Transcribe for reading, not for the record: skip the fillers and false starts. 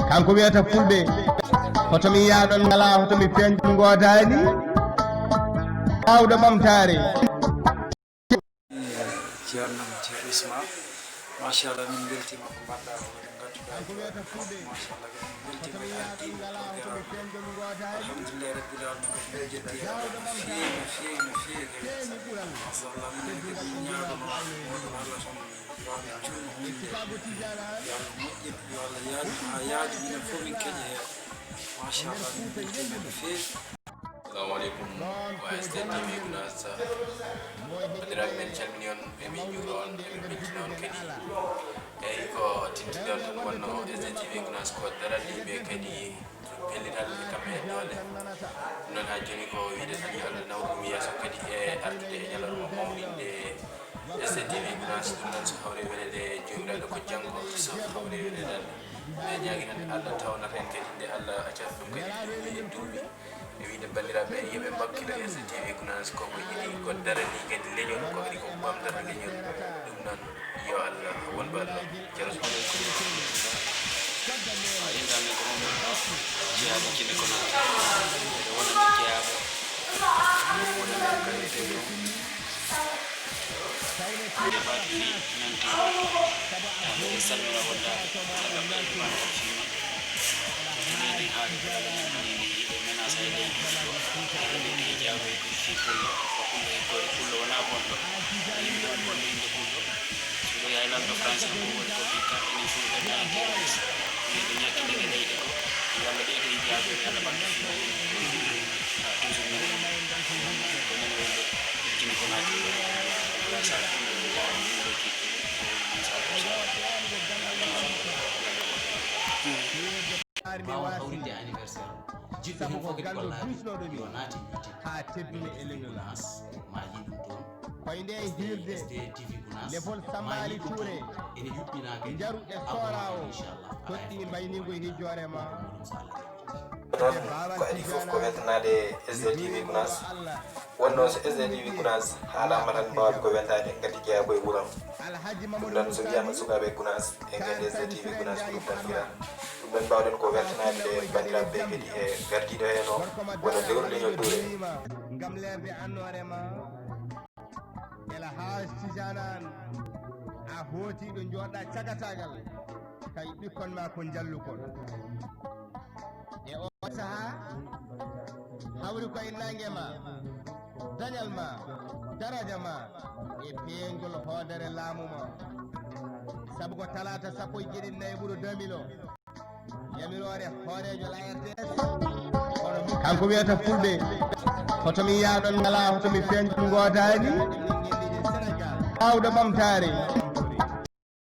kanko wiyata fulɓe hoto mi yaɗon ngala hoto mi feñɗo godani awɗo ɓamtare ceernam ceerno Isma machallah min beltima ko mbaɗɗa ko gadduɗa machallah min beltima e ardiɓe alhamdulillah rabbil alamin min jetti Allah no feewi no feewi no feewi machallah minen kadi ñaagono moɗon Allah tan wawi junno hunde yo Allah moƴƴin yo Allah yaaju ha yaaju minen fof min keeƴa hen machallah min beltima no feewi. Assalamu alaikum wa STTV Gunas bandiraɓe men calmini on ɓe min juuro on eɓe beltina on kadi eyi ko tintide on tan wonno STTV Gunas ko daraniɓe kadi pellital kamɓe e doole noon ha joni ko wiide tan yo Allah nawɗum yeeso kadi e artude e ñalawma mawɗinde STTV Gunas ɗum noon so hawre welede jomiraɗo ko janggo so hawre weledan ɓe ñaagui tan Allah tawnata en kadi nde Allah accata ɗum kadi e duuɓi e wiide bandiraɓe yimɓe mbakkilo STTV Gunas koko yiɗi ko darani kadi leñol ko kadi ko ɓamtata leñol ɗum noon yo Allah wonɓe Allah jarosmon indami ko moom jeyaɓe kine ko naata ɓe wonande jeyaɓe wonande kalite ɗo ɓe baati fi nanti ɓe salmina woddade alaɓɓe ɗumani ko fima ɗiɗi haade ɓe menasa e leydi ɓe hijaɓe ko fi pullo ko pullo e gore pullo wona bonɗo yimɓe on bonɗo inde pullo soɗo yahay lamɗo français ko woni ko fikka enen fof ɓe nana terroriste ɓe ñakkinde e leydi ko yalla ɓeyde hijaɓe yalla ɓamɗo fima toujours minen ko men wonde kini ko naati wala sa ɗum ɗo kikkude bawa hawrinde anniversaire jiɗɗo hen fof kadi gollaɓe yo naati yiite ha teddune e leñol Gunas ma yi ɗum toon koye nde hirde STTV Gunas Léopold Sambali Touré ene yuɓɓinaka jaruɗe sora o toɗɗi mbaynigo e hijjorema noon ko adi fof ko weltanade STTV Gunas wonno so STTV Gunas haalama tan mbawmi ko weltade gati jeeya koye wuuram ɗum noon so wiyama sukaɓe Gunas e gandi STTV Gunas ko ɗum tan fiira ɗum ɗon mbawɗen ko weltanade bandiraɓe kadi e gardiɗo hen o wona lewru leñol Touré ngam lerde annorema ela hastijanan a hootiɗo joɗɗa cagatagal kay ɓikkon ma ko jallukon e o saaha hawri koye nangue ma dañal ma daraja ma e peengol hoodere laamu ma saabu ko talata sappo e jeeɗiɗi ɓuuro 2000 o yamirore hoorejo la RTS kanko wiyata fulɓe hoto mi yaɗon ngala hoto mi feñɗo godani awɗo ɓamtare